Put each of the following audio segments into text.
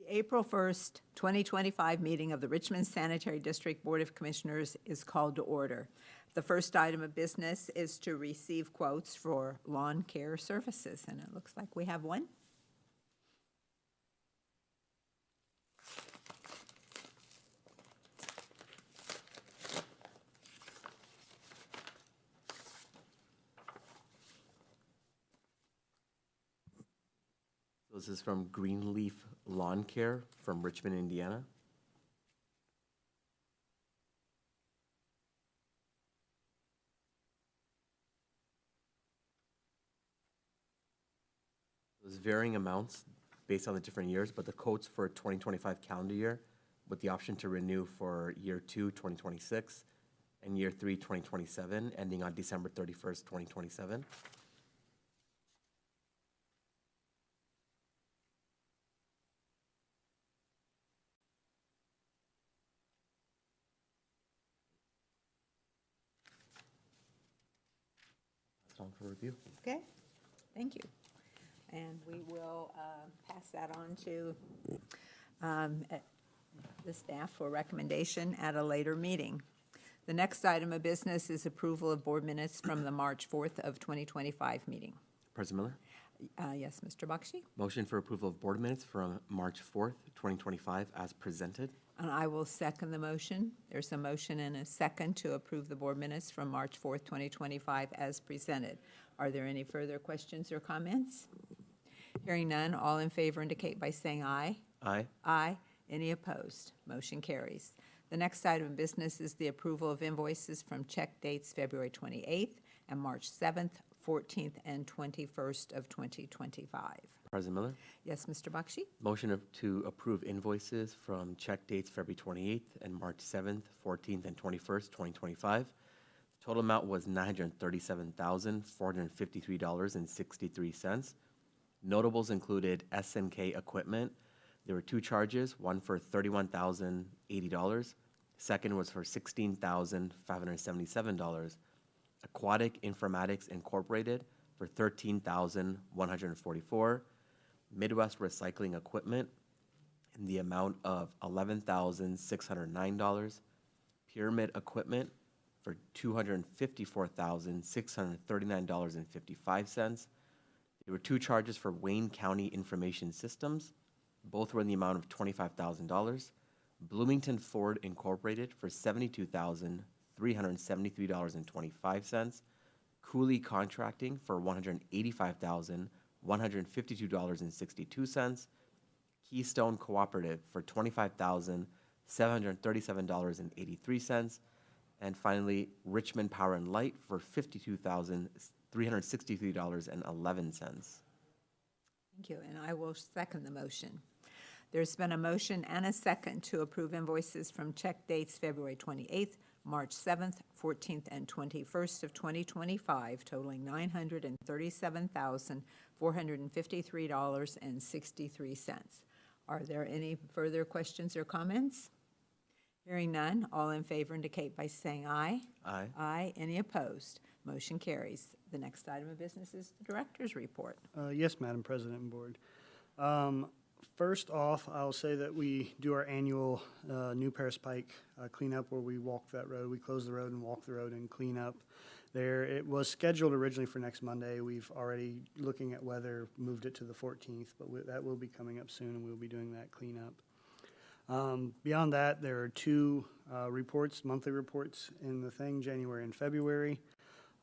The April 1st, 2025 meeting of the Richmond Sanitary District Board of Commissioners is called to order. The first item of business is to receive quotes for lawn care services, and it looks like we have one. This is from Greenleaf Lawn Care from Richmond, Indiana. There's varying amounts based on the different years, but the quotes for 2025 calendar year with the option to renew for year 2, 2026, and year 3, 2027, ending on December 31st, 2027. On for review. Okay, thank you. And we will pass that on to the staff for recommendation at a later meeting. The next item of business is approval of board minutes from the March 4th of 2025 meeting. President Miller. Yes, Mr. Bakshi? Motion for approval of board minutes from March 4th, 2025 as presented. And I will second the motion. There's a motion and a second to approve the board minutes from March 4th, 2025 as presented. Are there any further questions or comments? Hearing none, all in favor indicate by saying aye. Aye. Aye. Any opposed? Motion carries. The next item of business is the approval of invoices from check dates February 28th and March 7th, 14th, and 21st of 2025. President Miller. Yes, Mr. Bakshi? Motion to approve invoices from check dates February 28th and March 7th, 14th, and 21st, 2025. The total amount was $937,453.63. Notables included SNK equipment. There were two charges, one for $31,080. Second was for $16,577. Aquatic Informatics Incorporated for $13,144. Midwest Recycling Equipment in the amount of $11,609. Pyramid Equipment for $254,639.55. There were two charges for Wayne County Information Systems. Both were in the amount of $25,000. Bloomington Ford Incorporated for $72,373.25. Cooley Contracting for $185,152.62. Keystone Cooperative for $25,737.83. And finally, Richmond Power and Light for $52,363.11. Thank you, and I will second the motion. There's been a motion and a second to approve invoices from check dates February 28th, March 7th, 14th, and 21st of 2025, totaling $937,453.63. Are there any further questions or comments? Hearing none, all in favor indicate by saying aye. Aye. Aye. Any opposed? Motion carries. The next item of business is the director's report. Yes, Madam President and Board. First off, I'll say that we do our annual New Paris Pike cleanup where we walk that road. We close the road and walk the road and clean up there. It was scheduled originally for next Monday. We've already, looking at weather, moved it to the 14th, but that will be coming up soon, and we'll be doing that cleanup. Beyond that, there are two reports, monthly reports in the thing, January and February.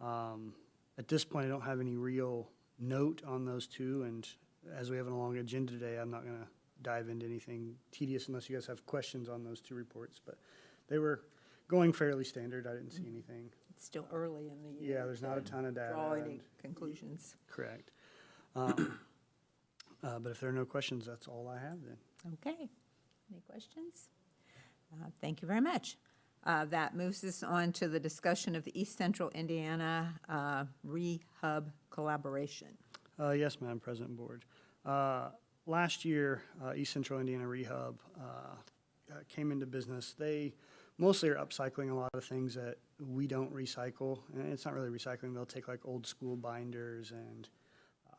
At this point, I don't have any real note on those two, and as we have a long agenda today, I'm not going to dive into anything tedious unless you guys have questions on those two reports, but they were going fairly standard. I didn't see anything. It's still early in the year. Yeah, there's not a ton of data. Draw any conclusions. Correct. But if there are no questions, that's all I have then. Okay. Any questions? Thank you very much. That moves us on to the discussion of the East Central Indiana Rehub collaboration. Yes, Madam President and Board. Last year, East Central Indiana Rehub came into business. They mostly are upcycling a lot of things that we don't recycle. And it's not really recycling. They'll take like old school binders and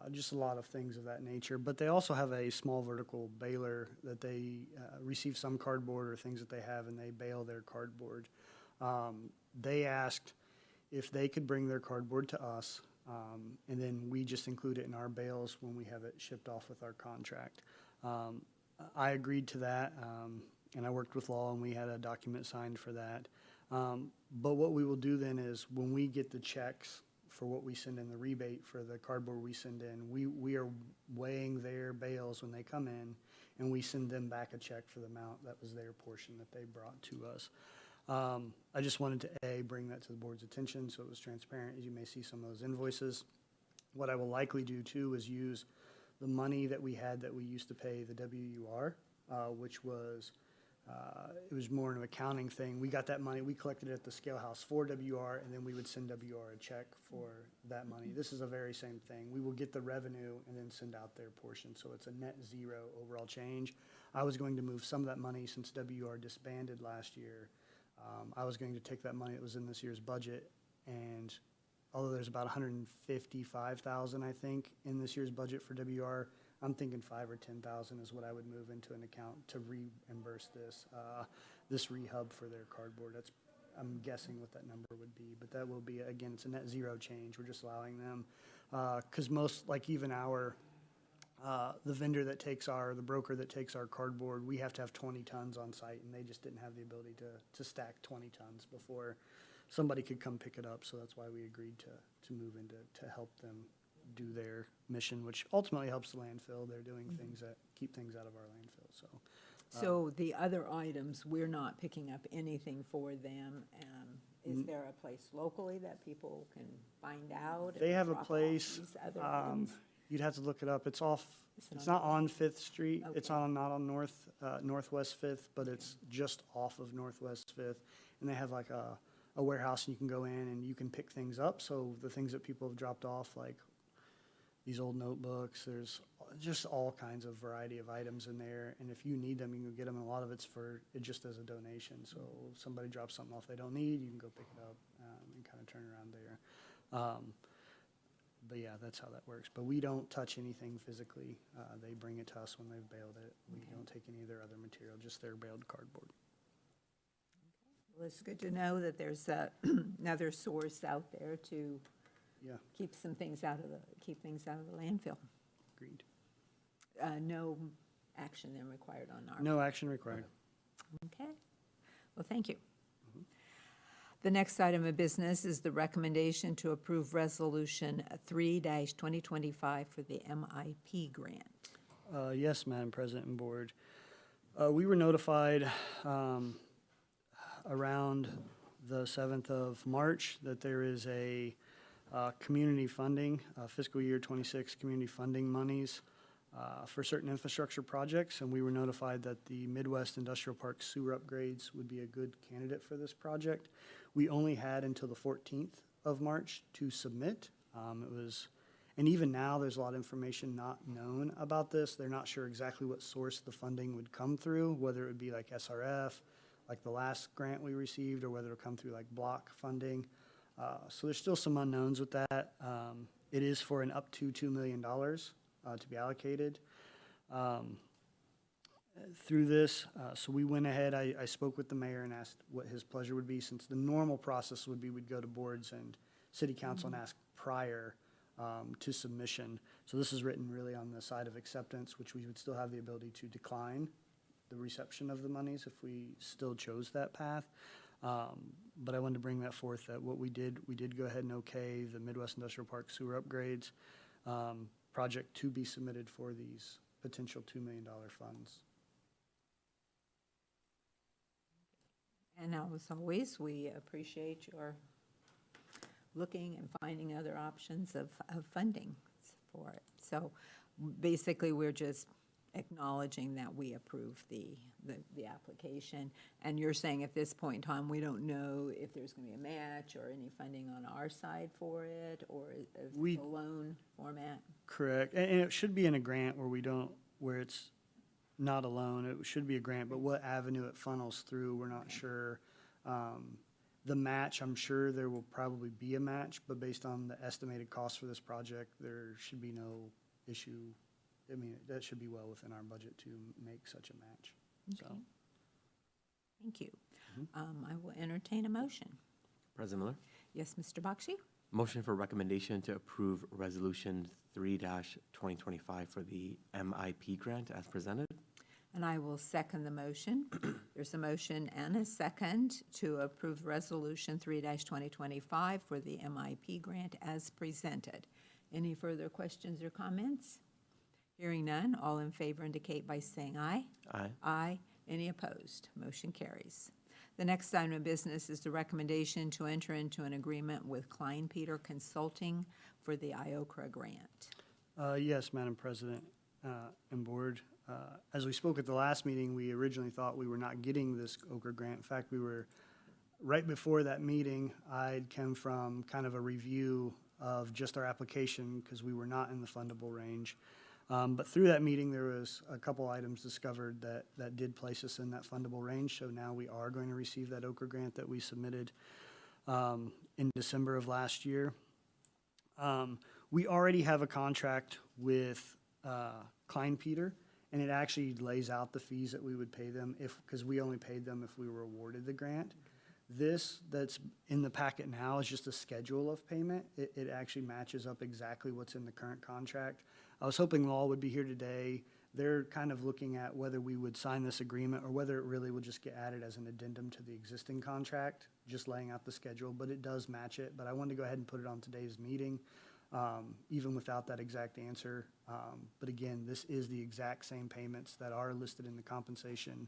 just a lot of things of that nature. But they also have a small vertical baler that they receive some cardboard or things that they have, and they bale their cardboard. They asked if they could bring their cardboard to us, and then we just include it in our bales when we have it shipped off with our contract. I agreed to that, and I worked with law, and we had a document signed for that. But what we will do then is when we get the checks for what we send in, the rebate for the cardboard we send in, we are weighing their bales when they come in, and we send them back a check for the amount that was their portion that they brought to us. I just wanted to, bring that to the board's attention so it was transparent, as you may see some of those invoices. What I will likely do too is use the money that we had that we used to pay the WUR, which was, it was more an accounting thing. We got that money, we collected it at the scale house for WR, and then we would send WR a check for that money. This is a very same thing. We will get the revenue and then send out their portion, so it's a net zero overall change. I was going to move some of that money since WR disbanded last year. I was going to take that money that was in this year's budget, and although there's about 155,000, I think, in this year's budget for WR, I'm thinking 5 or 10,000 is what I would move into an account to reimburse this rehub for their cardboard. That's, I'm guessing what that number would be, but that will be, again, it's a net zero change. We're just allowing them, because most, like even the vendor that takes the broker that takes our cardboard, we have to have 20 tons on site, and they just didn't have the ability to stack 20 tons before somebody could come pick it up. So that's why we agreed to move into, to help them do their mission, which ultimately helps the landfill. They're doing things that keep things out of our landfill, so. So the other items, we're not picking up anything for them. Is there a place locally that people can find out? They and have a drop off place, these other items? you'd have to look it up. It's off, Is it it's on not on Fifth Street. It's Okay. not on Northwest Fifth, but it's just off of Northwest Fifth. And they have like a warehouse, and you can go in and you can pick things up. So the things that people have dropped off, like these old notebooks, there's just all kinds of variety of items in there. And if you need them, you can get them. And a lot of it's for, it just as a donation. So if somebody drops something off they don't need, you can go pick it up and kind of turn around there. But yeah, that's how that works. But we don't touch anything physically. They bring it to us when they've baled it. We don't take any of their other material, just their baled cardboard. Well, it's good to know that there's another source out there to Yeah, keep things out of the landfill. agreed. No action then required on our. No action required. Okay. Well, thank you. The next item of business is the recommendation to approve Resolution 3-2025 for the MIP grant. Yes, Madam President and Board. We were notified around the 7th of March that there is a community funding, fiscal year 26 community funding monies for certain infrastructure projects, and we were notified that the Midwest Industrial Park sewer upgrades would be a good candidate for this project. We only had until the 14th of March to submit. And even now, there's a lot of information not known about this. They're not sure exactly what source the funding would come through, whether it would be like SRF, like the last grant we received, or whether it'll come through like block funding. So there's still some unknowns with that. It is for an up to $2 million to be allocated through this. So we went ahead, I spoke with the mayor and asked what his pleasure would be, since the normal process would be we'd go to boards and city council and ask prior to submission. So this is written really on the side of acceptance, which we would still have the ability to decline the reception of the monies if we still chose that path. But I wanted to bring that forth, that what we did go ahead and okay the Midwest Industrial Park sewer upgrades project to be submitted for these potential $2 million funds. And now, as always, we appreciate your looking and finding other options of funding for it. So basically, we're just acknowledging that we approve the application. And you're saying at this point in time, we don't know if there's going to be a match or any funding on our side for it, or if it's a loan format? Correct. And it should be in a grant where it's not a loan. It should be a grant, but what avenue it funnels through, we're not sure. The match, I'm sure there will probably be a match, but based on the estimated cost for this project, there should be no issue. I mean, that should be well within our budget to make such a match. So, Okay. Thank you. I will entertain a motion. President Miller? Yes, Mr. Bakshi? Motion for recommendation to approve Resolution 3-2025 for the MIP grant as presented. And I will second the motion. There's a motion and a second to approve Resolution 3-2025 for the MIP grant as presented. Any further questions or comments? Hearing none, all in favor indicate by saying aye. Aye. Aye. Any opposed? Motion carries. The next item of business is the recommendation to enter into an agreement with Klein Peter Consulting for the IOCRA grant. Yes, Madam President and Board. As we spoke at the last meeting, we originally thought we were not getting this Okra grant. In fact, we were, right before that meeting, I'd come from kind of a review of just our application because we were not in the fundable range. But through that meeting, there was a couple items discovered that did place us in that fundable range. So now we are going to receive that Okra grant that we submitted in December of last year. We already have a contract with Klein Peter, and it actually lays out the fees that we would pay them because we only paid them if we were awarded the grant. This that's in the packet now is just a schedule of payment. It actually matches up exactly what's in the current contract. I was hoping Law would be here today. They're kind of looking at whether we would sign this agreement or whether it really would just get added as an addendum to the existing contract, just laying out the schedule, but it does match it. But I wanted to go ahead and put it on today's meeting, even without that exact answer. But again, this is the exact same payments that are listed in the compensation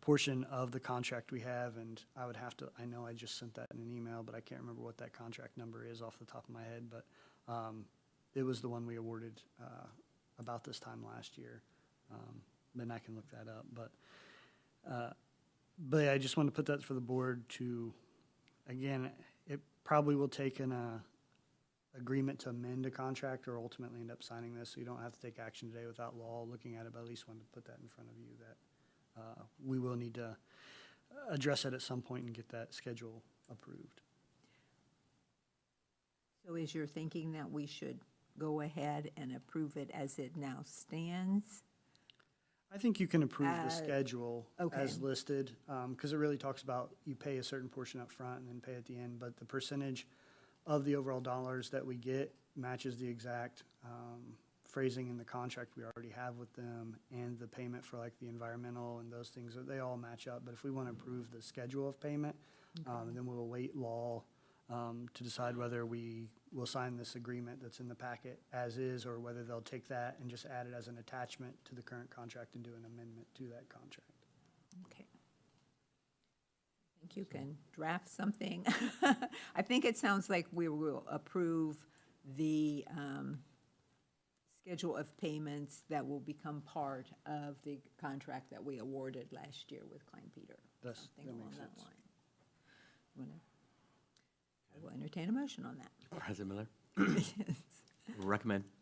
portion of the contract we have, and I would have to, I know I just sent that in an email, but I can't remember what that contract number is off the top of my head, but it was the one we awarded about this time last year. Then I can look that up, but I just wanted to put that for the board to, again, it probably will take an agreement to amend a contract or ultimately end up signing this, so you don't have to take action today without Law looking at it, but at least wanted to put that in front of you that we will need to address it at some point and get that schedule approved. So is your thinking that we should go ahead and approve it as it now stands? I think you can approve the schedule okay. as listed, because it really talks about you pay a certain portion up front and then pay at the end, but the percentage of the overall dollars that we get matches the exact phrasing in the contract we already have with them, and the payment for like the environmental and those things, they all match up. But if we want to approve the schedule of payment, then we'll await Law to decide whether we will sign this agreement that's in the packet as is, or whether they'll take that and just add it as an attachment to the current contract and do an amendment to that contract. Okay. I think you can draft something. I think it sounds like we will approve the schedule of payments that will become part of the contract that we awarded last year with Klein Peter. That Something makes along that sense. line. I will entertain a motion on that. President Miller? Yes.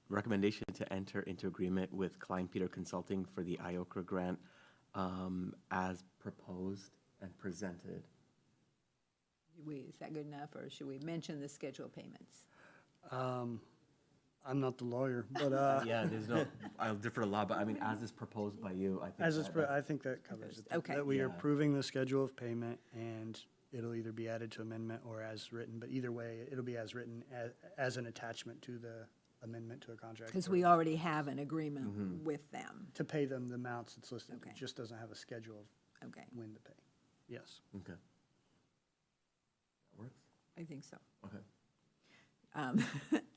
Recommendation to enter into agreement with Klein Peter Consulting for the IOCRA grant as proposed and presented. Is that good enough, or should we mention the schedule of payments? I'm not the lawyer, but Yeah, there's no, I'll differ a lot, but I mean, as is proposed by you, I think. as it's, that- I think that covers it. Okay. That we are Yeah. approving the schedule of payment, and it'll either be added to amendment or as written, but either way, it'll be as written as an attachment to the amendment to a contract. Because we already have an agreement with them. To pay them the amounts it's listed, Okay. it just doesn't have a schedule of Okay, when to pay. Yes. Okay. That works? I think so. Okay.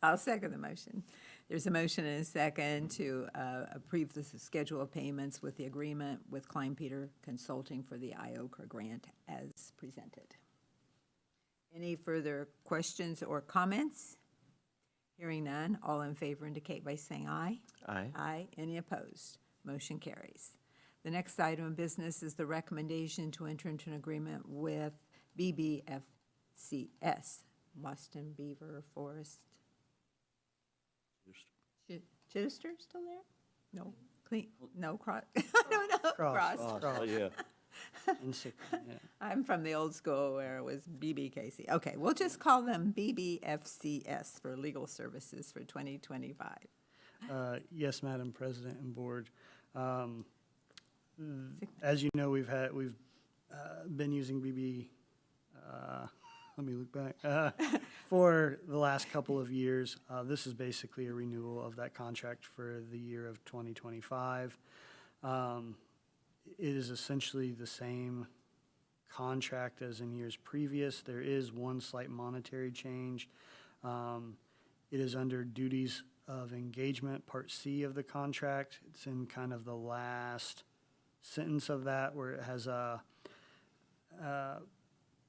I'll second the motion. There's a motion and a second to approve the schedule of payments with the agreement with Klein Peter Consulting for the IOCRA grant as presented. Any further questions or comments? Hearing none, all in favor indicate by saying aye. Aye. Aye. Any opposed? Motion carries. The next item of business is the recommendation to enter into an agreement with BBFCS, Boston Beaver Forest. Chittister still there? No. Clean, no, Cross, no, Cross. Cross. Oh, yeah. And sick, yeah. I'm from the old school where it was BBKC. Okay, we'll just call them BBFCS for legal services for 2025. Yes, Madam President and Board. As you know, we've been using BB, let me look back, for the last couple of years. This is basically a renewal of that contract for the year of 2025. It is essentially the same contract as in years previous. There is one slight monetary change. It is under duties of engagement, Part C of the contract. It's in kind of the last sentence of that where it has a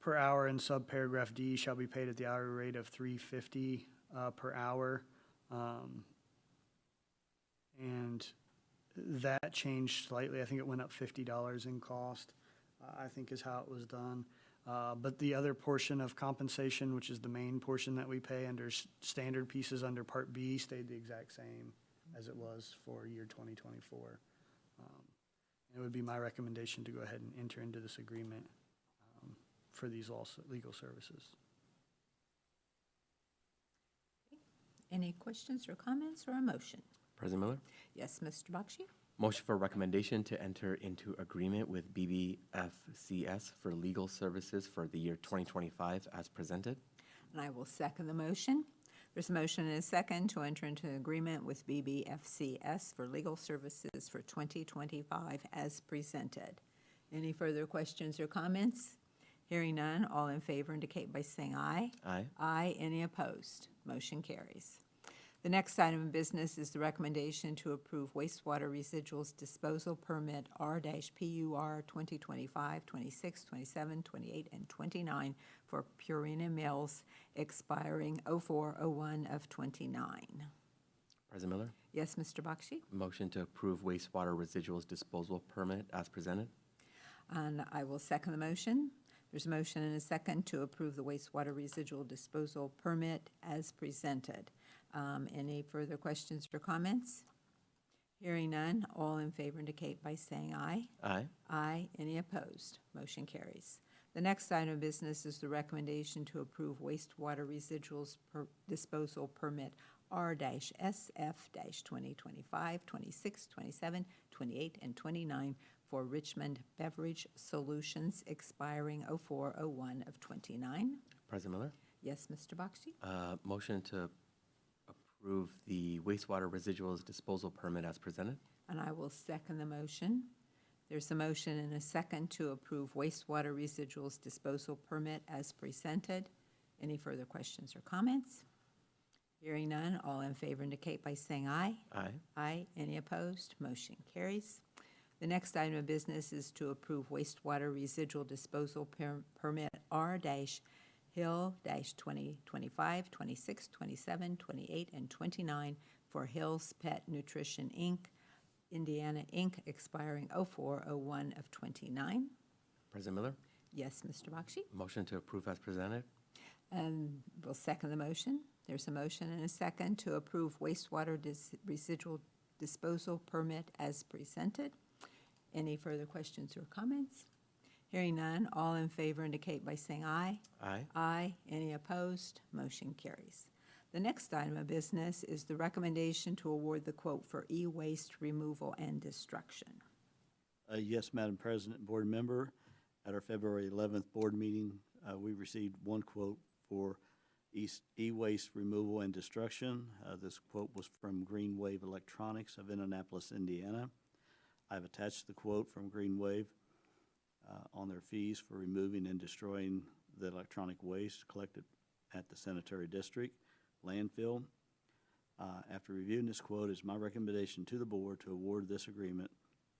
per hour in subparagraph D shall be paid at the hourly rate of $3.50 per hour. And that changed slightly. I think it went up $50 in cost, I think is how it was done. But the other portion of compensation, which is the main portion that we pay under standard pieces under Part B, stayed the exact same as it was for year 2024. It would be my recommendation to go ahead and enter into this agreement for these legal services. Any questions or comments or a motion? President Miller? Yes, Mr. Bakshi? Motion for recommendation to enter into agreement with BBFCS for legal services for the year 2025 as presented. And I will second the motion. There's a motion and a second to enter into an agreement with BBFCS for legal services for 2025 as presented. Any further questions or comments? Hearing none, all in favor indicate by saying aye. Aye. Aye. Any opposed? Motion carries. The next item of business is the recommendation to approve wastewater residuals disposal permit R-PUR 2025, 26, 27, 28, and 29 for Purina Mills expiring 04/01 of 29. President Miller? Yes, Mr. Bakshi? Motion to approve wastewater residuals disposal permit as presented. And I will second the motion. There's a motion and a second to approve the wastewater residual disposal permit as presented. Any further questions or comments? Hearing none, all in favor indicate by saying aye. Aye. Aye. Any opposed? Motion carries. The next item of business is the recommendation to approve wastewater residuals disposal permit R-SF-2025, 26, 27, 28, and 29 for Richmond Beverage Solutions expiring 04/01 of 29. President Miller? Yes, Mr. Bakshi? Motion to approve the wastewater residuals disposal permit as presented. And I will second the motion. There's a motion and a second to approve wastewater residuals disposal permit as presented. Any further questions or comments? Hearing none, all in favor indicate by saying aye. Aye. Aye. Any opposed? Motion carries. The next item of business is to approve wastewater residual disposal permit R-Hill-2025, 26, 27, 28, and 29 for Hills Pet Nutrition, Inc., Indiana, Inc., expiring 04/01 of 29. President Miller? Yes, Mr. Bakshi? Motion to approve as presented. And we'll second the motion. There's a motion and a second to approve wastewater residual disposal permit as presented. Any further questions or comments? Hearing none, all in favor indicate by saying aye. Aye. Aye. Any opposed? Motion carries. The next item of business is the recommendation to award the quote for e-waste removal and destruction. Yes, Madam President and Board Member, at our February 11th board meeting, we received one quote for e-waste removal and destruction. This quote was from Green Wave Electronics of Indianapolis, Indiana. I've attached the quote from Green Wave on their fees for removing and destroying the electronic waste collected at the sanitary district landfill. After reviewing this quote, it's my recommendation to the board to award this agreement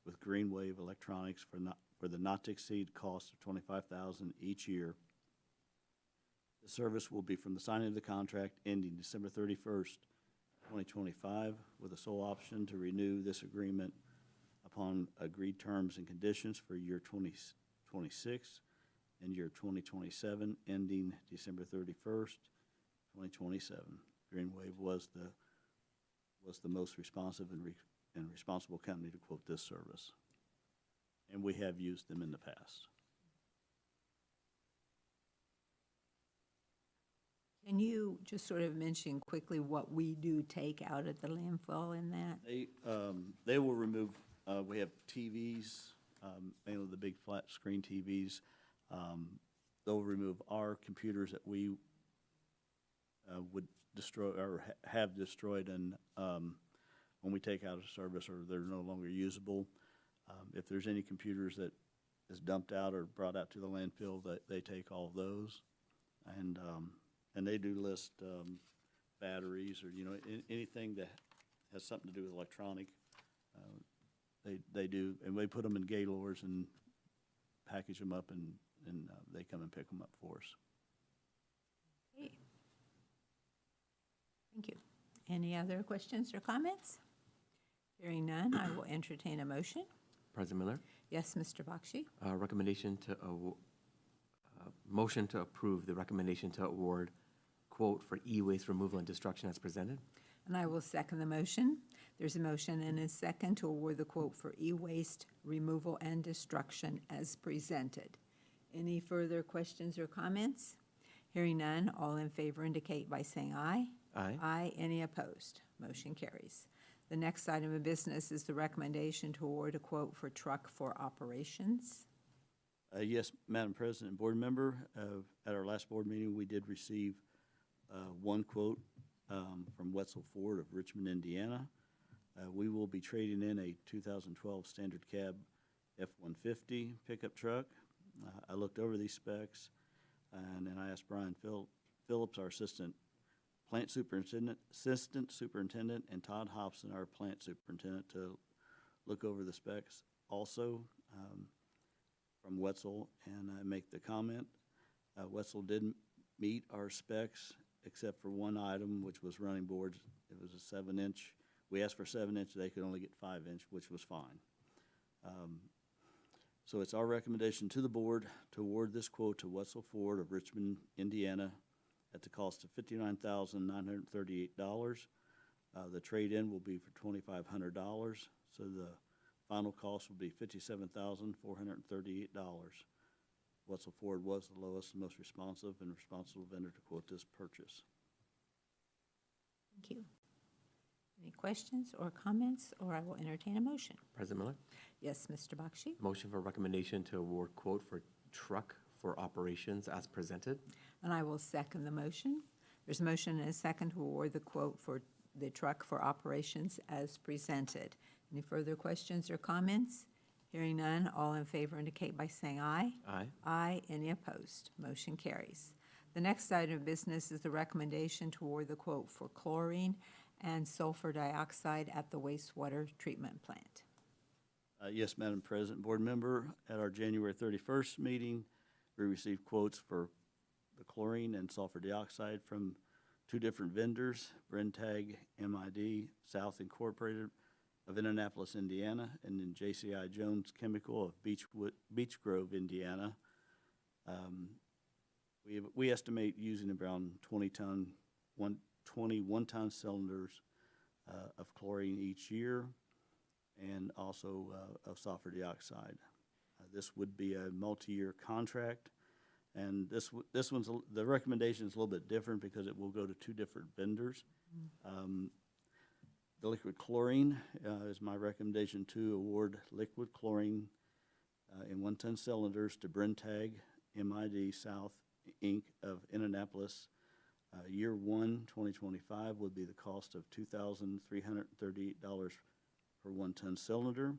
with Green Wave Electronics for the not to exceed cost of $25,000 each year. The service will be from the signing of the contract ending December 31st, 2025, with a sole option to renew this agreement upon agreed terms and conditions for year 2026 and year 2027, ending December 31st, 2027. Green Wave was the most responsive and responsible company to quote this service. and we have used them in the past. Can you just sort of mention quickly what we do take out at the landfill in that? They will remove, we have TVs, mainly the big flat screen TVs. They'll remove our computers that we would destroy or have destroyed and when we take out of service or they're no longer usable. If there's any computers that is dumped out or brought out to the landfill, they take all of those. And they do list batteries or, you know, anything that has something to do with electronic. They do, and we put them in gaylords and package them up and they come and pick them up for us. Okay. Thank you. Any other questions or comments? Hearing none, I will entertain a motion. President Miller, Yes, Mr. Bakshi? Motion to approve the recommendation to award quote for e-waste removal and destruction as presented. And I will second the motion. There's a motion and a second to award the quote for e-waste removal and destruction as presented. Any further questions or comments? Hearing none, all in favor indicate by saying aye. Aye. Aye. Any opposed? Motion carries. The next item of business is the recommendation to award a quote for truck for operations. Yes, Madam President and Board Member, at our last board meeting, we did receive one quote from Wetzel Ford of Richmond, Indiana. We will be trading in a 2012 Standard Cab F-150 pickup truck. I looked over these specs, and then I asked Brian Phillips, our assistant superintendent, and Todd Hobson, our plant superintendent, to look over the specs also from Wetzel, and I make the comment. Wetzel didn't meet our specs except for one item, which was running boards. It was a 7-inch. We asked for 7-inch. They could only get 5-inch, which was fine. So it's our recommendation to the board to award this quote to Wetzel Ford of Richmond, Indiana, at the cost of $59,938. The trade-in will be for $2,500, so the final cost will be $57,438. Wetzel Ford was the lowest and most responsive and responsible vendor to quote this purchase. Thank you. Any questions or comments, or I will entertain a motion. President Miller, Yes, Mr. Bakshi? motion for recommendation to award quote for truck for operations as presented. And I will second the motion. There's a motion and a second to award the quote for the truck for operations as presented. Any further questions or comments? Hearing none, all in favor indicate by saying aye. Aye. Aye. Any opposed? Motion carries. The next item of business is the recommendation to award the quote for chlorine and sulfur dioxide at the wastewater treatment plant. Yes, Madam President, Board Member, at our January 31st meeting, we received quotes for the chlorine and sulfur dioxide from two different vendors, Brentag MID South Incorporated of Indianapolis, Indiana, and then JCI Jones Chemical of Beech Grove, Indiana. We estimate using around 20 one-ton cylinders of chlorine each year, and also of sulfur dioxide. This would be a multi-year contract, and the recommendation is a little bit different because it will go to two different vendors. The liquid chlorine is my recommendation to award liquid chlorine in 1-ton cylinders to Brentag MID South Inc. of Indianapolis. Year 1, 2025, would be the cost of $2,338 per 1-ton cylinder.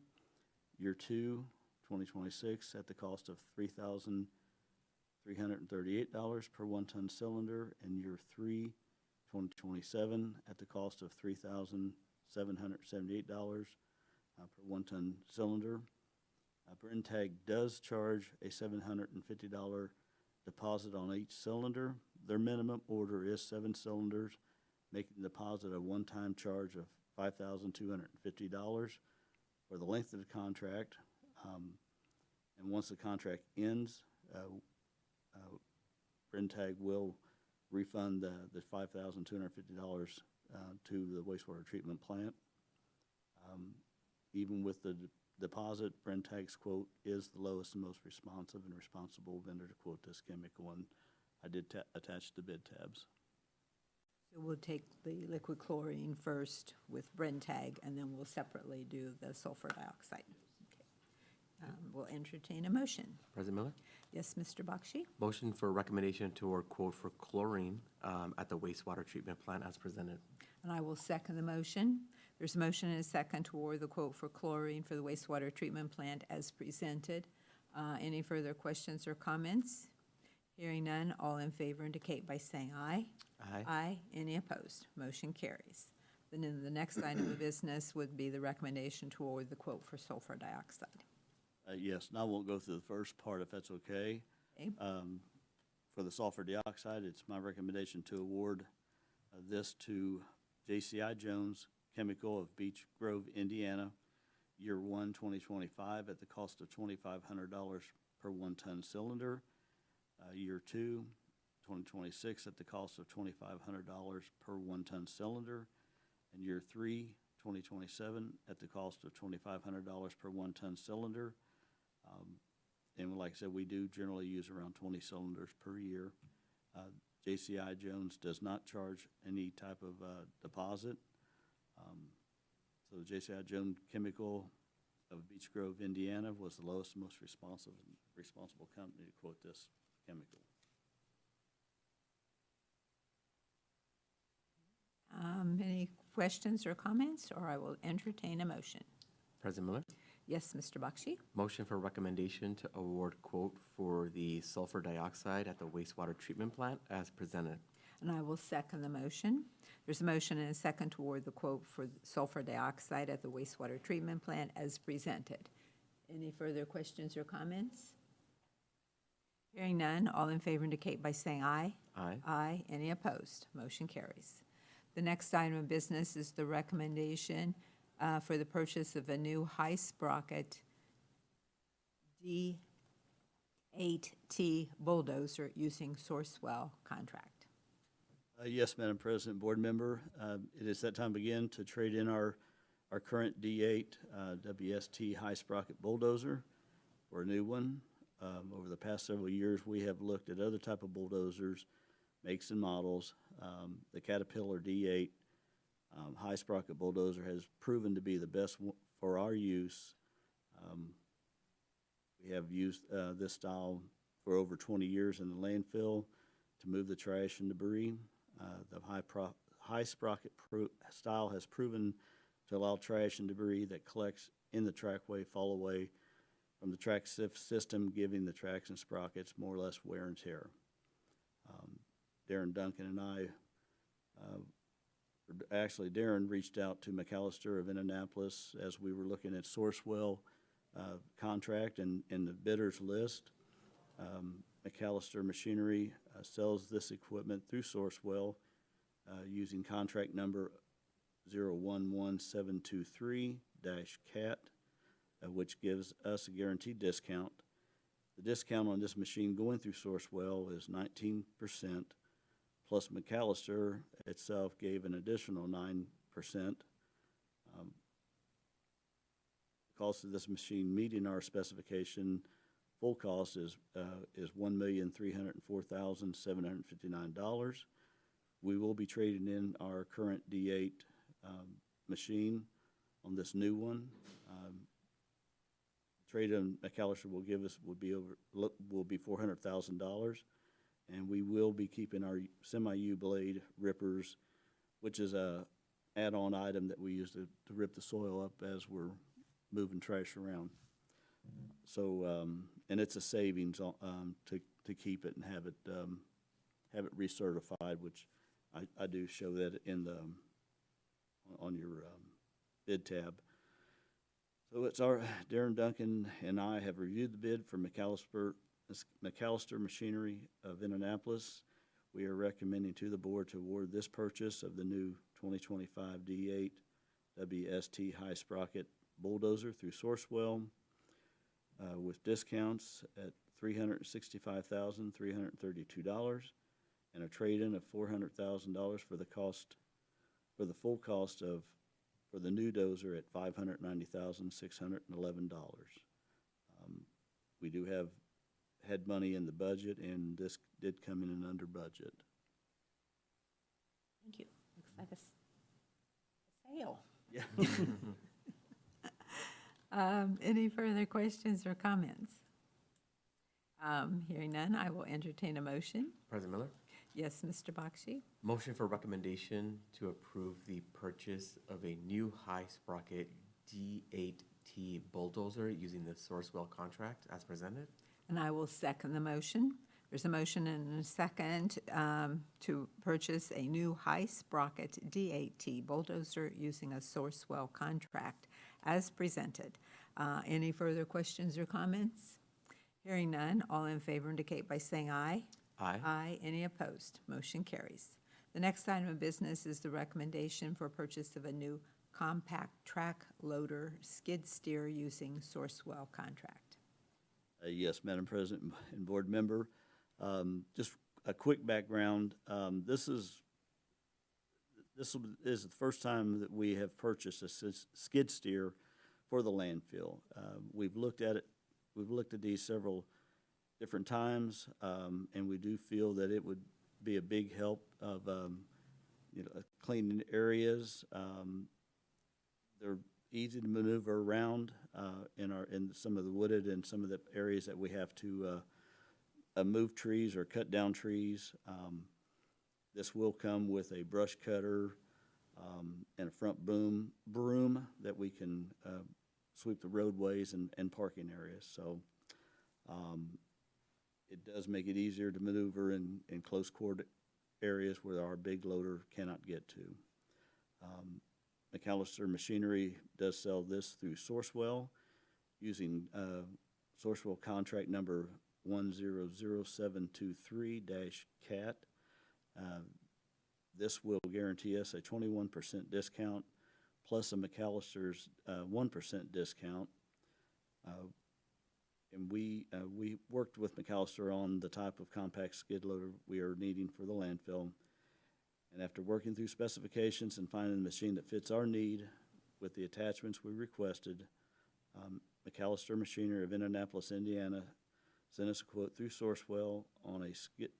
Year 2, 2026, at the cost of $3,338 per 1-ton cylinder. And year 3, 2027, at the cost of $3,778 per 1-ton cylinder. Brentag does charge a $750 deposit on each cylinder. Their minimum order is 7 cylinders, making the deposit a one-time charge of $5,250 for the length of the contract. And once the contract ends, Brentag will refund the $5,250 to the wastewater treatment plant. Even with the deposit. Brentag's quote is the lowest and most responsive and responsible vendor to quote this chemical, and I did attach the bid tabs. So we'll take the liquid chlorine first with Brentag, and then we'll separately do the sulfur dioxide. Okay. We'll entertain a motion. President Miller? Yes, Mr. Bakshi? Motion for recommendation to award quote for chlorine at the wastewater treatment plant as presented. And I will second the motion. There's a motion and a second to award the quote for chlorine for the wastewater treatment plant as presented. Any further questions or comments? Hearing none, all in favor indicate by saying aye. Aye. Aye. Any opposed? Motion carries. Then the next item of business would be the recommendation to award the quote for sulfur dioxide. Yes, and I won't go through the first part if that's okay. Okay. For the sulfur dioxide, it's my recommendation to award this to JCI Jones Chemical of Beech Grove, Indiana, year 1, 2025, at the cost of $2,500 per 1-ton cylinder. Year 2, 2026, at the cost of $2,500 per 1-ton cylinder. And year 3, 2027, at the cost of $2,500 per 1-ton cylinder. And like I said, we do generally use around 20 cylinders per year. JCI Jones does not charge any type of deposit. So JCI Jones Chemical of Beech Grove, Indiana was the lowest and most responsible company to quote this chemical. Any questions or comments, or I will entertain a motion? President Miller? Yes, Mr. Bakshi? Motion for recommendation to award quote for the sulfur dioxide at the wastewater treatment plant as presented. And I will second the motion. There's a motion and a second to award the quote for sulfur dioxide at the wastewater treatment plant as presented. Any further questions or comments? Hearing none, all in favor indicate by saying aye. Aye. Aye. Any opposed? Motion carries. The next item of business is the recommendation for the purchase of a new high sprocket D8T bulldozer using Sourcewell contract. Yes, Madam President, board member, it is that time again to trade in our current D8 WST high sprocket bulldozer for a new one. Over the past several years, we have looked at other type of bulldozers, makes and models. The Caterpillar D8 high sprocket bulldozer has proven to be the best for our use. We have used this style for over 20 years in the landfill to move the trash and debris. The high sprocket style has proven to allow trash and debris that collects in the trackway fall away from the track system, giving the tracks and sprockets more or less wear and tear. Darren Duncan and I, actually Darren reached out to McAllister of Indianapolis as we were looking at Sourcewell contract and the bidders list. McAllister Machinery sells this equipment through Sourcewell using contract number 011723-CAT, which gives us a guaranteed discount. The discount on this machine going through Sourcewell is 19%, plus McAllister itself gave an additional 9%. The cost of this machine meeting our specification, full cost is $1,304,759. We will be trading in our current D8 machine on this new one. Trade on McAllister will give us will be $400,000, and we will be keeping our semi-U blade rippers, which is a add-on item that we use to rip the soil up as we're moving trash around. So, and it's a savings to keep it and have it recertified, which I do show that in the on your bid tab. So it's Darren Duncan and I have reviewed the bid for McAllister Machinery of Indianapolis. We are recommending to the board to award this purchase of the new 2025 D8 WST high sprocket bulldozer through Sourcewell with discounts at $365,332 and a trade-in of $400,000 for the full cost of for the new dozer at $590,611. We do had money in the budget, and this did come in under budget. Thank you. Looks like a sale. Yeah. Any further questions or comments? Hearing none, I will entertain a motion. President Miller? Yes, Mr. Bakshi? Motion for recommendation to approve the purchase of a new high-sprocket D8T bulldozer using the Sourcewell contract as presented. And I will second the motion. There's a motion and a second to purchase a new high-sprocket D8T bulldozer using a Sourcewell contract as presented. Any further questions or comments? Hearing none, all in favor indicate by saying aye. Aye. Aye. Any opposed? Motion carries. The next item of business is the recommendation for purchase of a new compact track loader skid steer using Sourcewell contract. Yes, Madam President and board member. Just a quick background. This is the first time that we have purchased a skid steer for the landfill. We've looked at these several different times, and we do feel that it would be a big help of cleaning areas. They're easy to maneuver around in some of the wooded and some of the areas that we have to move trees or cut down trees. This will come with a brush cutter and a front broom that we can sweep the roadways and parking areas. So it does make it easier to maneuver in close quarter areas where our big loader cannot get to. McAllister Machinery does sell this through Sourcewell using Sourcewell contract number 100723-CAT. This will guarantee us a 21% discount plus a McAllister's 1% discount. And we worked with McAllister on the type of compact skid loader we are needing for the landfill. And after working through specifications and finding a machine that fits our need with the attachments we requested, McAllister Machinery of Indianapolis, Indiana, sent us a quote through Sourcewell on a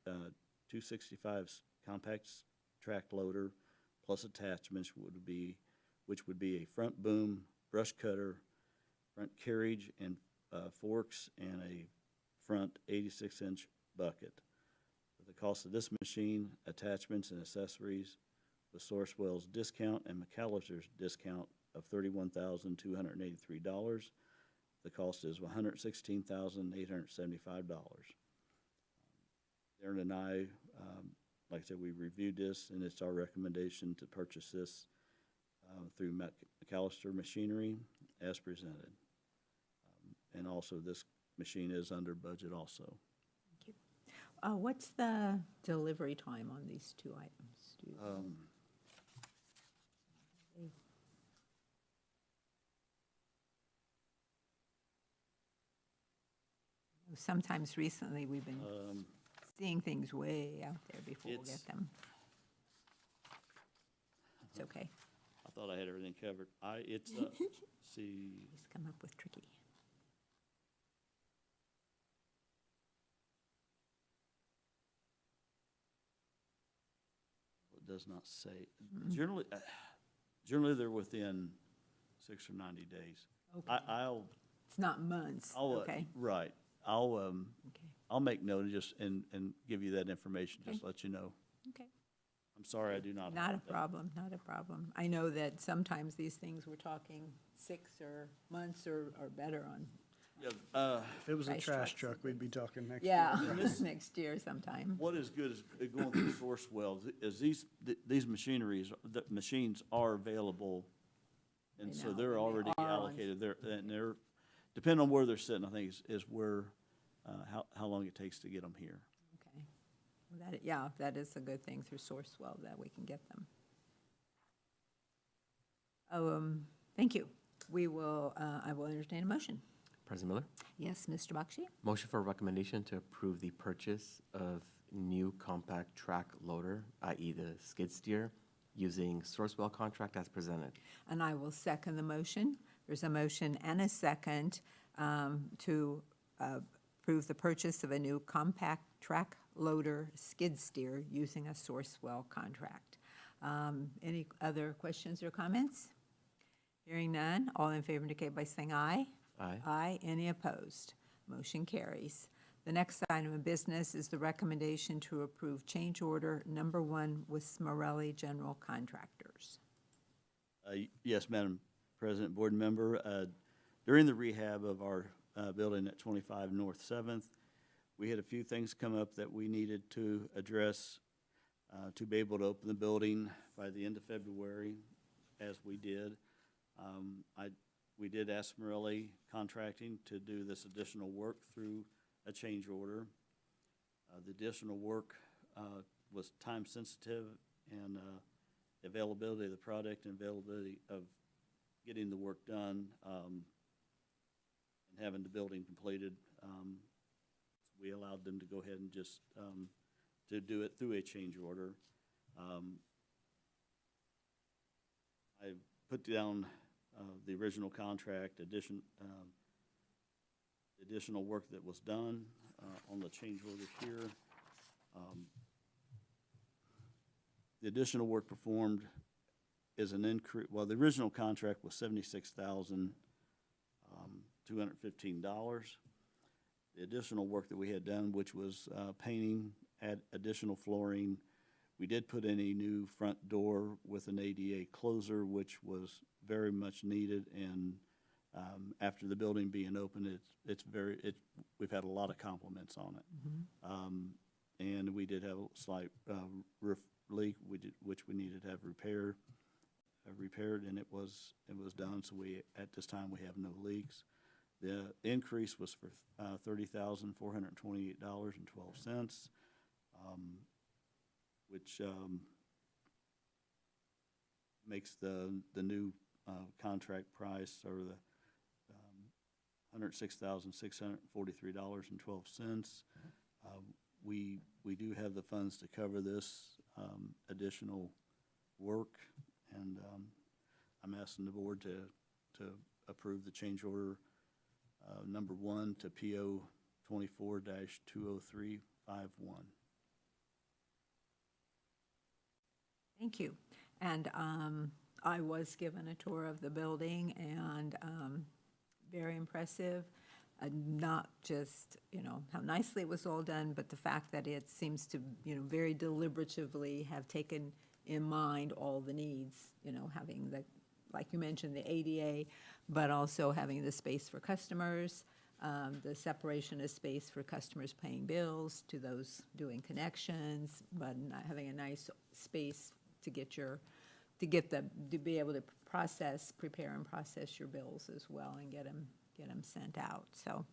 265 compact track loader plus attachments, which would be a front boom, brush cutter, front carriage and forks, and a front 86-inch bucket. The cost of this machine, attachments, and accessories with Sourcewell's discount and McAllister's discount of $31,283. The cost is $116,875. Darren and I, like I said, we reviewed this, and it's our recommendation to purchase this through McAllister Machinery as presented. And also, this machine is under budget also. Thank you. What's the delivery time on these two items? Sometimes recently, we've been seeing things way out there before we get them. It's okay. I thought I had everything covered. It's see. Just come up with tricky. It does not say. Generally they're within 6 or 90 days. Okay. I'll It's not months, okay? Right. Okay, I'll make note and give you that information, just Okay. let you know. okay. I'm sorry I do not. Not a have that. problem, not a problem. I know that sometimes these things, we're talking 6 or months or better on, Yeah, If it was a Price trash trucks. truck, we'd be talking next year. yeah, next year sometime. what is good is going through Sourcewell is these machines are available, and I so know, they're and they already are on- allocated. They're depending on where they're sitting, I think is where how long it takes to get them here. Okay. Well, yeah, that is a good thing through Sourcewell that we can get them. Thank you. I will entertain a motion. President Miller? Yes, Mr. Bakshi? Motion for recommendation to approve the purchase of new compact track loader, i.e. the skid steer, using Sourcewell contract as presented. And I will second the motion. There's a motion and a second to approve the purchase of a new compact track loader skid steer using a Sourcewell contract. Any other questions or comments? Hearing none, all in favor indicate by saying aye. Aye. Aye. Any opposed? Motion carries. The next item of business is the recommendation to approve change order number 1 with Smarelli General Contractors. Yes, Madam President, board member, during the rehab of our building at 25 North 7th, we had a few things come up that we needed to address to be able to open the building by the end of February, as we did. We did ask Morelli Contracting to do this additional work through a change order. The additional work was time-sensitive, and availability of the product and availability of getting the work done and having the building completed. We allowed them to go ahead and just to do it through a change order. I put down the original contract, additional work that was done on the change order here. The additional work performed is an increase. Well, the original contract was $76,215. The additional work that we had done, which was painting, add additional flooring. We did put in a new front door with an ADA closer, which was very much needed. And after the building being open, we've had a lot of compliments on it. And we did have a slight roof leak, which we needed to have repaired, and it was done. So at this time we have no leaks. The increase was for $30,428.12, which makes the new contract price, or the $106,643.12. We do have the funds to cover this additional work, and I'm asking the board to approve the change order number 1 to PO 24-20351. Thank you. And I was given a tour of the building, and very impressive. Not just, how nicely it was all done, but the fact that it seems to, very deliberatively have taken in mind all the needs, having the, like you mentioned, the ADA, but also having the space for customers, the separation of space for customers paying bills to those doing connections, but not having a nice space to to be able to prepare and process your bills as well, and get them sent out. So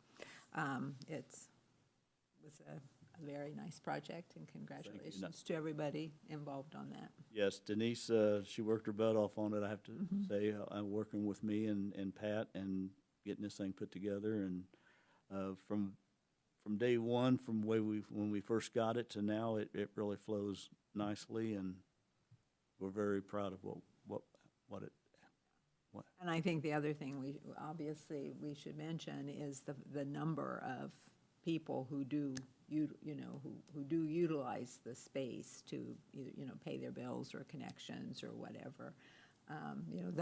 it was a very nice project, and congratulations to everybody involved on that. Yes, Denise, she worked her butt off on it, I have to say, working with me and Pat and getting this thing put together. And from day one, when we first got it to now, it really flows nicely, and we're very proud of what it. And I think the other thing we should mention is the number of people who do utilize the space to either, pay their bills or connections or whatever.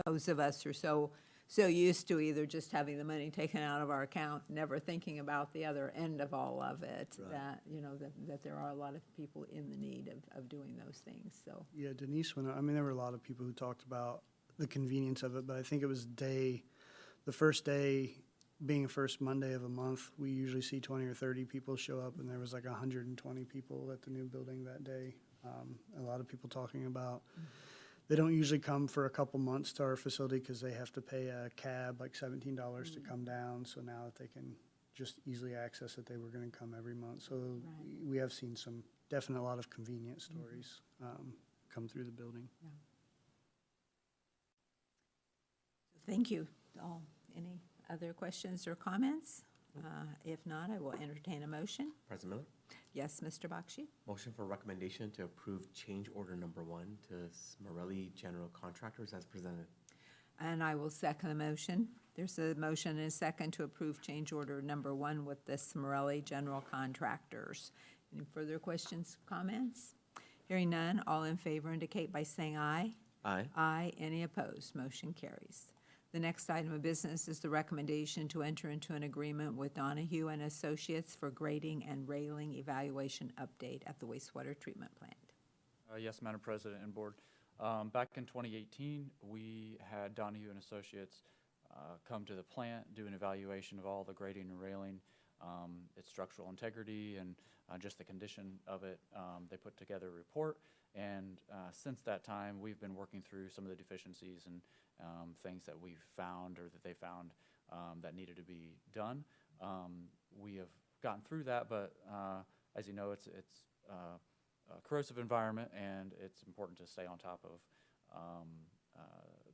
Those of us who are so used to either just having the money taken out of our account, never thinking about the other end of all of it, right. that there are a lot of people in the need of doing those things. So Yeah, Denise there were a lot of people who talked about the convenience of it, but I think it was the first day being the first Monday of a month, we usually see 20 or 30 people show up, and there was like 120 people at the new building that day. A lot of people talking about they don't usually come for a couple months to our facility because they have to pay a cab like $17 to come down. So now that they can just easily access it, they were going to come every month. So we have seen a lot of convenience stories come through the building. yeah. Thank you all. Any other questions or comments? If not, I will entertain a motion. President Miller? Yes, Mr. Bakshi? Motion for recommendation to approve change order number 1 to Smarelli General Contractors as presented. And I will second the motion. There's a motion and a second to approve change order number 1 with the Smarelli General Contractors. Any further questions, comments? Hearing none, all in favor indicate by saying aye. Aye. Aye. Any opposed? Motion carries. The next item of business is the recommendation to enter into an agreement with Donahue and Associates for grading and railing evaluation update at the wastewater treatment plant. Yes, Madam President and Board. Back in 2018, we had Donahue and Associates come to the plant, do an evaluation of all the grading and railing, its structural integrity, and just the condition of it. They put together a report, and since that time, we've been working through some of the deficiencies and things that we've found or that they found that needed to be done. We have gotten through that, but as you know, it's a corrosive environment, and it's important to stay on top of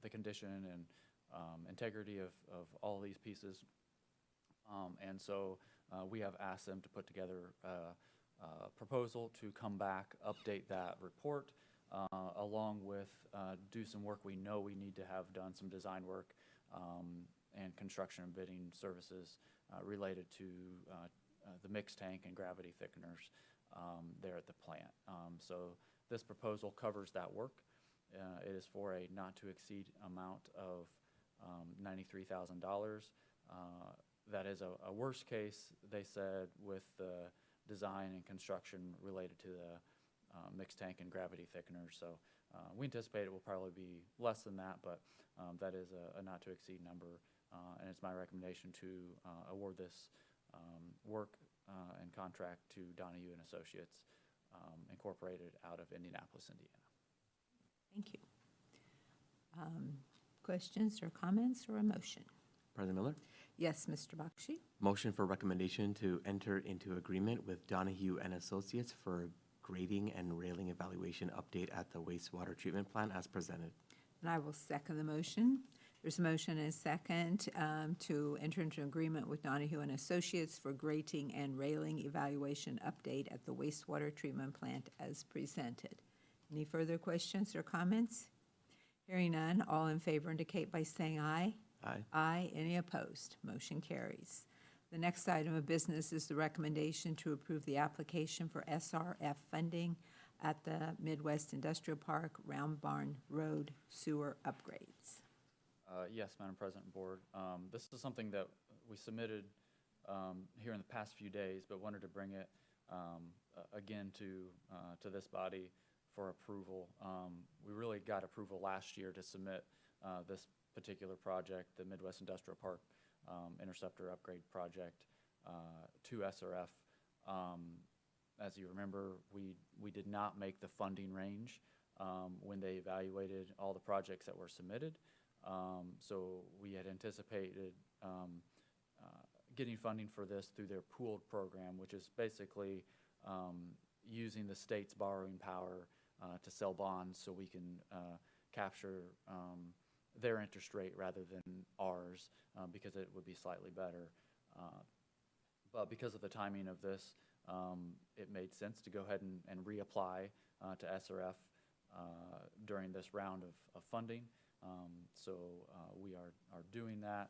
the condition and integrity of all these pieces. And so we have asked them to put together a proposal to come back, update that report, along with do some work we know we need to have done, some design work and construction and bidding services related to the mixed tank and gravity thickeners there at the plant. So this proposal covers that work. It is for a not-to-exceed amount of $93,000. That is a worst case, they said, with the design and construction related to the mixed tank and gravity thickeners. So we anticipate it will probably be less than that, but that is a not-to-exceed number. And it's my recommendation to award this work and contract to Donahue and Associates, Incorporated, out of Indianapolis, Indiana. Thank you. Questions or comments or a motion? President Miller? Yes, Mr. Bakshi? Motion for recommendation to enter into agreement with Donahue and Associates for grading and railing evaluation update at the wastewater treatment plant as presented. And I will second the motion. There's a motion and a second to enter into agreement with Donahue and Associates for grading and railing evaluation update at the wastewater treatment plant as presented. Any further questions or comments? Hearing none, all in favor indicate by saying aye. Aye. Aye. Any opposed? Motion carries. The next item of business is the recommendation to approve the application for SRF funding at the Midwest Industrial Park Round Barn Road sewer upgrades. Yes, Madam President and Board. This is something that we submitted here in the past few days, but wanted to bring it again to this body for approval. We really got approval last year to submit this particular project, the Midwest Industrial Park Interceptor Upgrade Project, to SRF. As you remember, we did not make the funding range when they evaluated all the projects that were submitted. So we had anticipated getting funding for this through their pooled program, which is basically using the state's borrowing power to sell bonds so we can capture their interest rate rather than ours, because it would be slightly better. But because of the timing of this, it made sense to go ahead and reapply to SRF during this round of funding. So we are doing that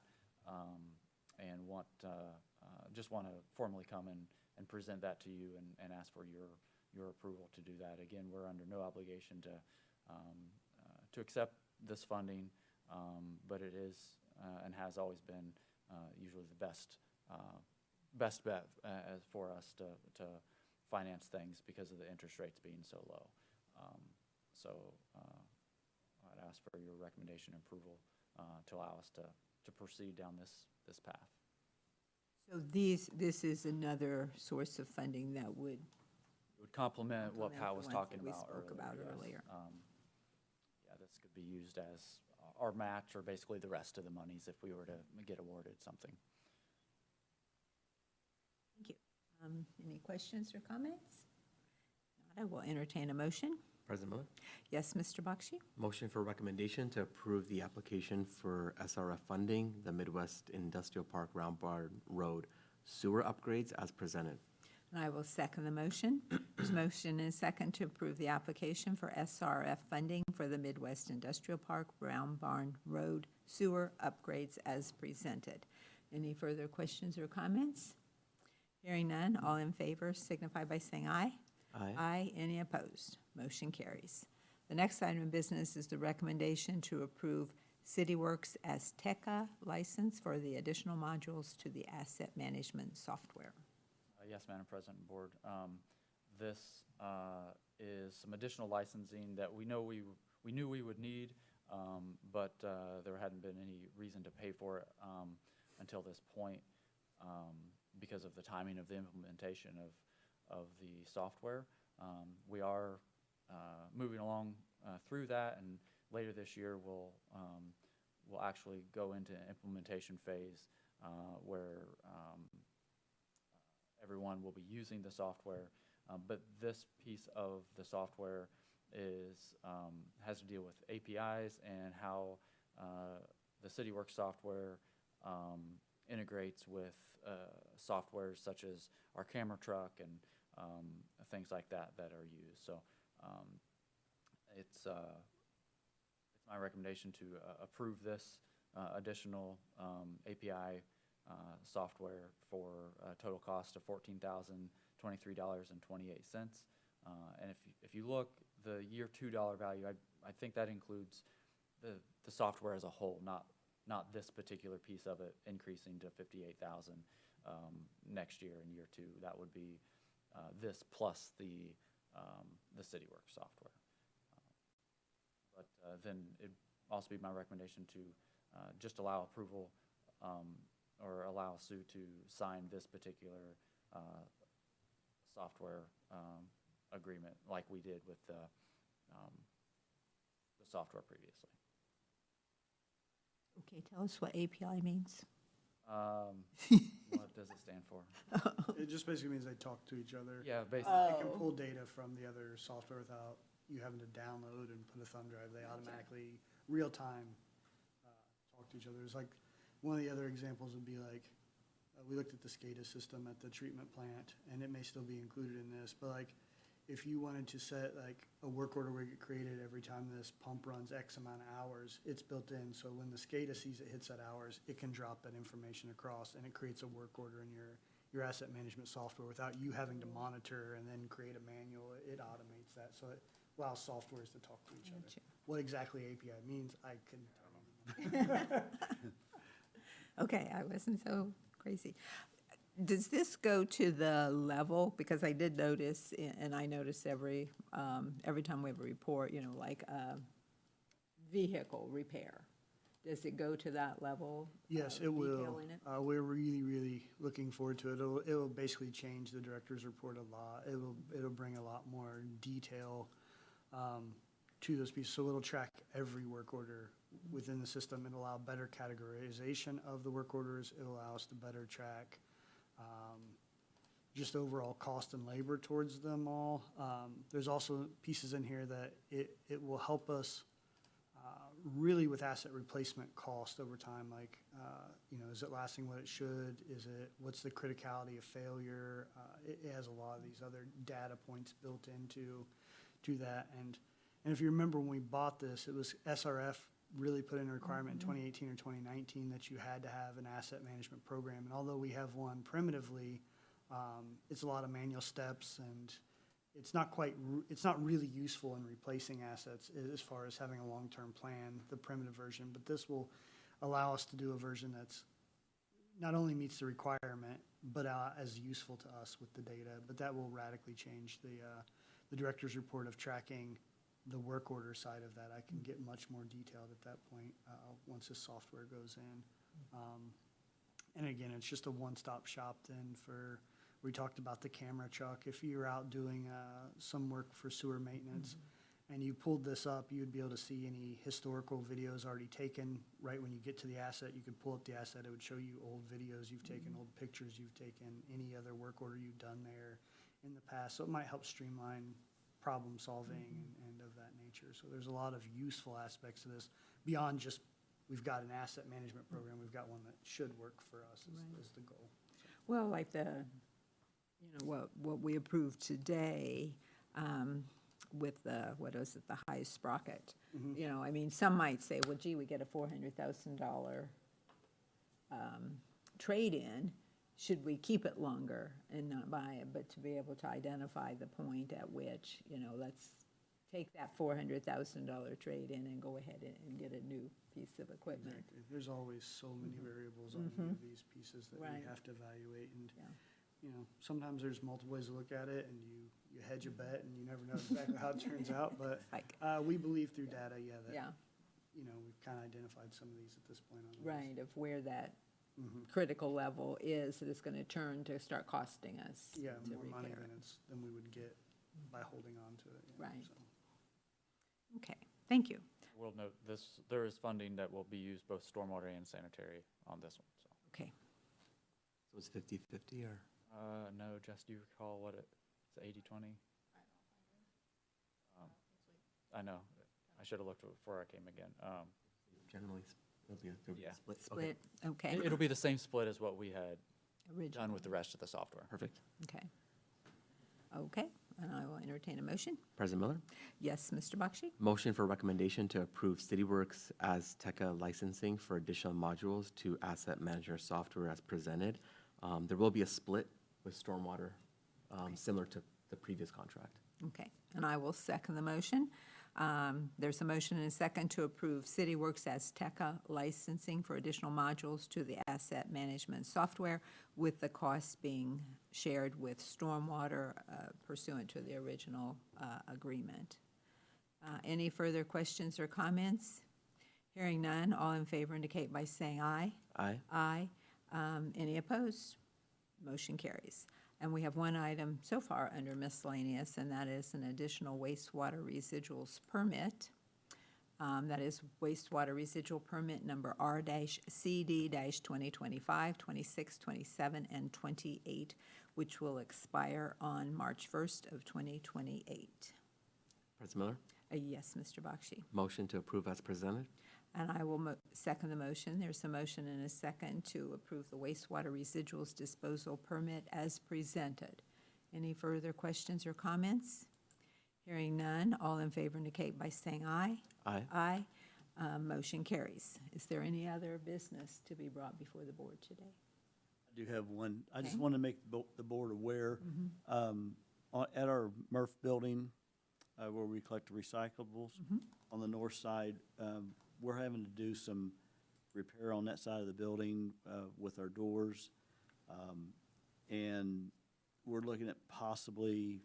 and just want to formally come and present that to you and ask for your approval to do that. Again, we're under no obligation to accept this funding, but it is and has always been usually the best bet as for us to finance things because of the interest rates being so low. So I'd ask for your recommendation and approval to allow us to proceed down this path. So this is another source of funding that would It would complement what complement Pat the was ones talking that we about spoke earlier. about yes. earlier. Yeah, this could be used as our match or basically the rest of the monies if we were to get awarded something. Thank you. Any questions or comments? Not, I will entertain a motion. President Miller? Yes, Mr. Bakshi? Motion for recommendation to approve the application for SRF funding, the Midwest Industrial Park Round Barn Road sewer upgrades as presented. And I will second the motion. There's motion and second to approve the application for SRF funding for the Midwest Industrial Park Brown Barn Road sewer upgrades as presented. Any further questions or comments? Hearing none, all in favor signify by saying aye. Aye. Aye. Any opposed? Motion carries. The next item of business is the recommendation to approve CityWorks Azteca license for the additional modules to the asset management software. Yes, Madam President and Board. This is some additional licensing that we knew we would need, but there hadn't been any reason to pay for it until this point because of the timing of the implementation of the software. We are moving along through that, and later this year we'll actually go into implementation phase where everyone will be using the software, but this piece of the software has to deal with APIs and how the CityWorks software integrates with softwares such as our camera truck and things like that are used. So it's my recommendation to approve this additional API software for a total cost of $14,023.28. And if you look, the year $2 value, I think that includes the software as a whole, not this particular piece of it increasing to $58,000 next year in year 2. That would be this plus the CityWorks software. But then it'd also be my recommendation to just allow approval or allow Sue to sign this particular software agreement like we did with the software previously. Okay, tell us what API means. What does it stand for? It just basically means they talk to each other. Yeah, basically. They can pull data from the other software without you having to download and put a thumb drive. They automatically, real time, talk to each other. It's like, one of the other examples would be like, we looked at the SCADA system at the treatment plant, and it may still be included in this, but like, if you wanted to set like a work order where you get created every time this pump runs X amount of hours, it's built in. So when the SCADA sees it hits that hours, it can drop that information across, and it creates a work order in your asset management software without you having to monitor and then create a manual. It automates that, so it allows softwares to talk to each other. Gotcha. What exactly API means, I couldn't tell you. Okay, I wasn't so crazy. Does this go to the level, because I did notice, and I notice every time we have a report, like vehicle repair, does it go to that level? Yes, of it will. detail in it? We're really, really looking forward to it. It'll basically change the director's report a lot. It'll bring a lot more detail to those pieces. So it'll track every work order within the system. It'll allow better categorization of the work orders. It'll allow us to better track just overall cost and labor towards them all. There's also pieces in here that it will help us really with asset replacement cost over time. Like, is it lasting what it should? What's the criticality of failure? It has a lot of these other data points built into that. And if you remember when we bought this, it was SRF really put in a requirement in 2018 or 2019 that you had to have an asset management program. And although we have one primitively, it's a lot of manual steps, and it's not really useful in replacing assets as far as having a long-term plan, the primitive version. But this will allow us to do a version that's not only meets the requirement, but as useful to us with the data. But that will radically change the director's report of tracking the work order side of that. I can get much more detailed at that point once this software goes in. And again, it's just a one-stop shop then we talked about the camera truck. If you're out doing some work for sewer maintenance and you pulled this up, you'd be able to see any historical videos already taken. Right when you get to the asset, you could pull up the asset. It would show you old videos you've taken, old pictures you've taken, any other work order you've done there in the past. So it might help streamline problem solving and of that nature. So there's a lot of useful aspects to this beyond just we've got an asset management program. We've got one that should work for us is the goal. Well, like the what we approved today, with the, what is it, the high sprocket. You know, I mean, some might say, well, gee, we get a $400,000 trade-in. Should we keep it longer and not buy it? But to be able to identify the point at which, let's take that $400,000 trade-in and go ahead and get a new piece of equipment. Exactly. There's always so many variables on any of these pieces that Right. we have to evaluate. And, Yeah. sometimes there's multiple ways to look at it, and you hedge a bet, and you never know exactly how it turns out. But Like, we believe through data, that, yeah, we've kind of identified some of these at this point on the list. right, of where that Mhm. critical level is that it's going to turn to start costing us Yeah, to more money repair. than we would get by holding on to it. Right. So. Okay, thank you. We'll note this, there is funding that will be used both stormwater and sanitary on this one, so. Okay, So it's 50/50 or? No, Jess, do you recall what it's 80/20? I know, I should have looked before I came again. Generally, there'll be a Yeah. split. Okay, split, okay. It'll be the same split as what we had done Original, with the rest of the software. perfect. okay. Okay, and I will entertain a motion. President Miller, Yes, Mr. Bakshi? motion for recommendation to approve CityWorks Azteca licensing for additional modules to asset manager software as presented. There will be a split with stormwater, similar to the previous contract. Okay, and I will second the motion. There's a motion and a second to approve CityWorks Azteca licensing for additional modules to the asset management software, with the costs being shared with stormwater pursuant to the original agreement. Any further questions or comments? Hearing none, all in favor indicate by saying aye. Aye. Aye. Any opposed? Motion carries. And we have one item so far under miscellaneous, and that is an additional wastewater residuals permit. That is wastewater residual permit number R-CD-2025, 26, 27, and 28, which will expire on March 1st of 2028. President Miller, Yes, Mr. Bakshi. motion to approve as presented. And I will second the motion. There's a motion and a second to approve the wastewater residuals disposal permit as presented. Any further questions or comments? Hearing none, all in favor indicate by saying aye. Aye. Aye. Motion carries. Is there any other business to be brought before the board today? I do have one. I just Okay. want to make the board aware, at our Murph building, where we collect recyclables, on the north side, we're having to do some repair on that side of the building with our doors. And we're looking at possibly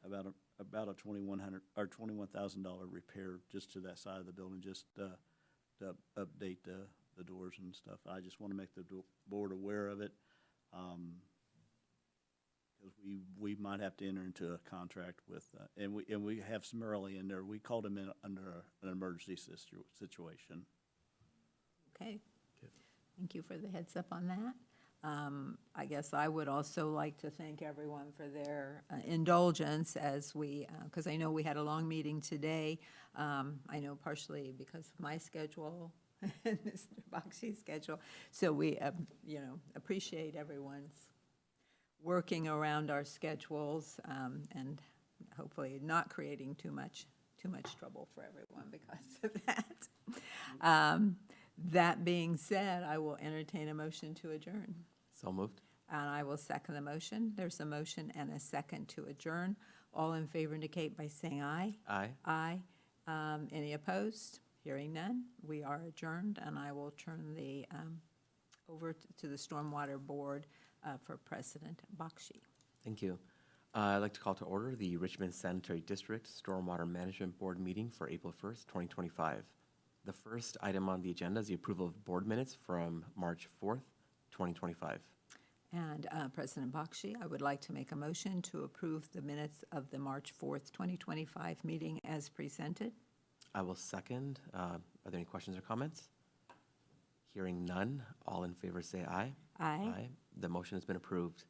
about a $2,100 or $21,000 repair just to that side of the building, just to update the doors and stuff. I just want to make the board aware of it. Because we might have to enter into a contract with, and we have some early in there. We called them in under an emergency situation. Okay. Good. Thank you for the heads up on that. I guess I would also like to thank everyone for their indulgence as we, because I know we had a long meeting today. I know partially because of my schedule and Mr. Bakshi's schedule. So we, appreciate everyone's working around our schedules and hopefully not creating too much trouble for everyone because of that. That being said, I will entertain a motion to adjourn. So moved. And I will second the motion. There's a motion and a second to adjourn. All in favor indicate by saying aye. Aye. Aye. Any opposed? Hearing none, we are adjourned, and I will turn the, over to the Stormwater Board for President Bakshi. Thank you. I'd like to call to order the Richmond Sanitary District Stormwater Management Board meeting for April 1st, 2025. The first item on the agenda is the approval of board minutes from March 4th, 2025. And President Bakshi, I would like to make a motion to approve the minutes of the March 4th, 2025 meeting as presented. I will second. Are there any questions or comments? Hearing none, all in favor say aye. Aye. The motion has been approved.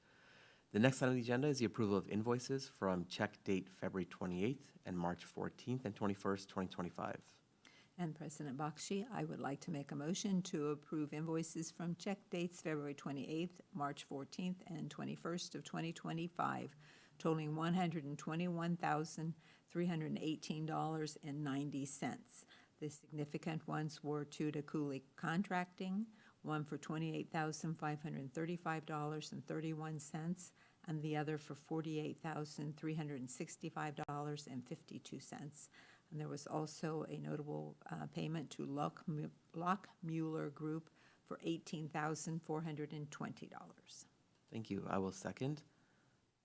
The next item on the agenda is the approval of invoices from check date February 28th and March 14th and 21st, 2025. And President Bakshi, I would like to make a motion to approve invoices from check dates February 28th, March 14th, and 21st of 2025, totaling $121,318.90. The significant ones were two to Cooley Contracting, one for $28,535.31, and the other for $48,365.52. And there was also a notable payment to Lockmuller Group for $18,420. Thank you. I will second.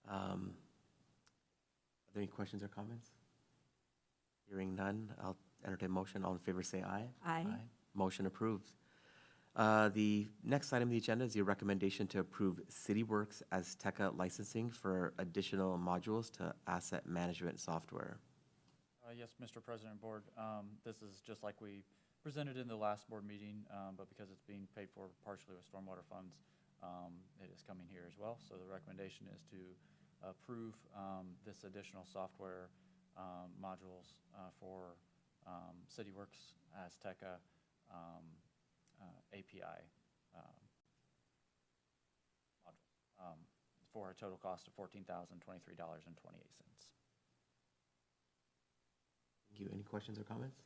Are there any questions or comments? Hearing none, I'll entertain a motion. All in favor say aye. Aye. Motion approved. The next item on the agenda is your recommendation to approve CityWorks Azteca licensing for additional modules to asset management software. Yes, Mr. President, Board, this is just like we presented in the last board meeting, but because it's being paid for partially with stormwater funds, it is coming here as well. So the recommendation is to approve this additional software modules for CityWorks Azteca API module for a total cost of $14,023.28. Thank you. Any questions or comments?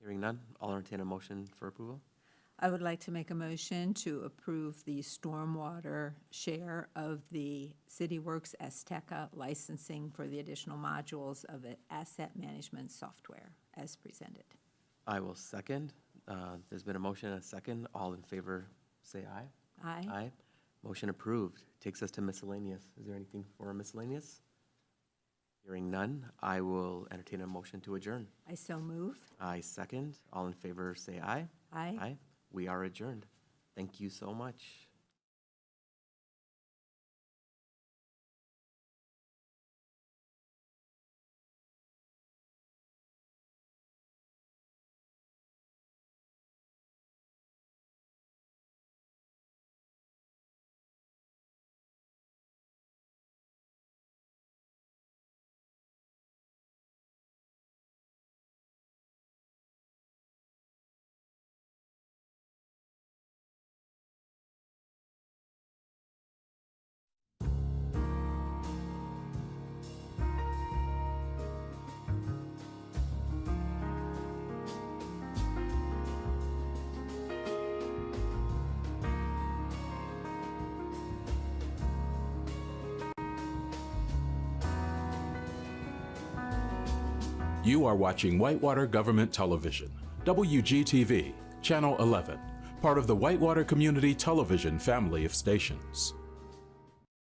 Hearing none, I'll entertain a motion for approval. I would like to make a motion to approve the stormwater share of the CityWorks Azteca licensing for the additional modules of the asset management software as presented. I will second. There's been a motion and a second. All in favor, say aye. Aye. Aye. Motion approved. Takes us to miscellaneous. Is there anything for miscellaneous? Hearing none, I will entertain a motion to adjourn. I so move. I second. All in favor, say aye. Aye. Aye. We are adjourned. Thank you so much. You are watching Whitewater Government Television, WGTV, Channel 11, part of the Whitewater Community Television family of stations.